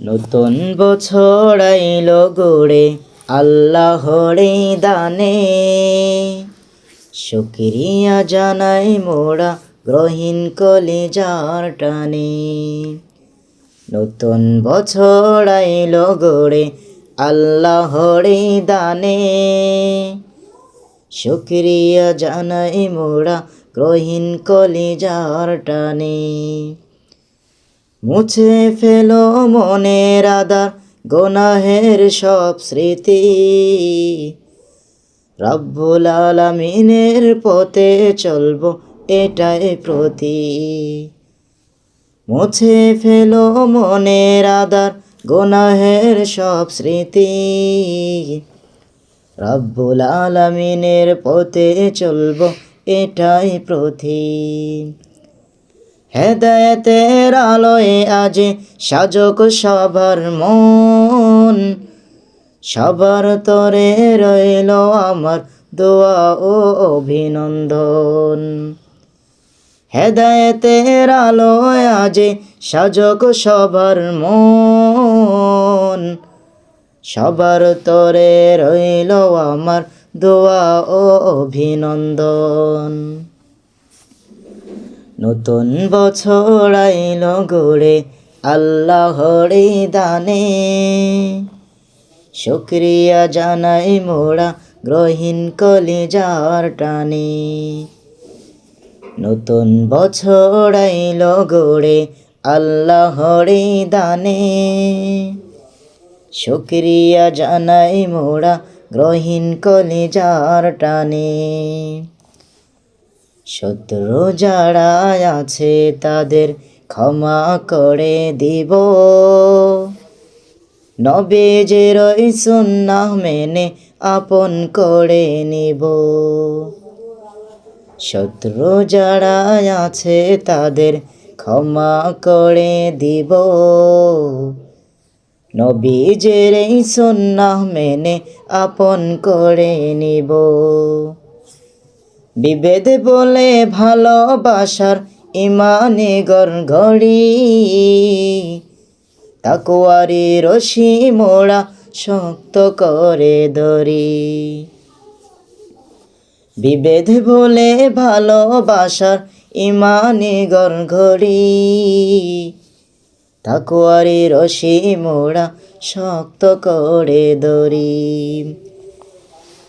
নতুন বছর আইলো গড়ে আল্লাহরে দানে, শুকরিয়া জানাই মোরা গ্রহীন কলিজার টানে। নতুন বছর আইলো গড়ে আল্লাহরে দানে, শুকরিয়া জানাই মোরা গ্রহীন কলিজার টানে। মুছে ফেলো মনের আদার গুনাহের সব স্মৃতি, রব্বুল আলামিনের পথে চলবো এটাই প্রতি। মুছে ফেলো মনের আদার গুনাহের সব স্মৃতি, রব্বুল আলামিনের পথে চলবো এটাই প্রতি। হেদায়েতের আলোয় আজ সাজক সবার মন, সবার তরে রইল আমার দোয়া ও অভিনন্দন। হেদায়েতের আলোয় আজ সাজক সবার মন, সবার তরে রইল আমার দোয়া ও অভিনন্দন। নতুন বছর আইলো গড়ে আল্লাহরে দানে, শুকরিয়া জানাই মোরা গ্রহীন কলিজার টানে। নতুন বছর আইলো গড়ে আল্লাহরে দানে, শুকরিয়া জানাই মোরা গ্রহীন কলিজার টানে। শত্রু যারা আছে তাদের ক্ষমা করে দিব, নবীজির ওই সুন্নাহ মেনে আপন করে নিব। শত্রু যারা আছে তাদের ক্ষমা করে দিব, নবীজির এই সুন্নাহ মেনে আপন করে নিব। বিভেদ বলে ভালোবাসার ইমানে গড়গড়ি, তাকওয়ারি রশি মোরা শক্ত করে ধরি। বিভেদ বলে ভালোবাসার ইমানে গড়গড়ি, তাকওয়ারি রশি মোরা শক্ত করে ধরি।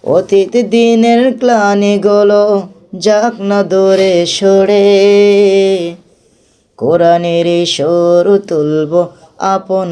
অতীত দিনের ক্লানি গুলো যাক না দূরে সরে, কোরআনের সুর তুলব আপন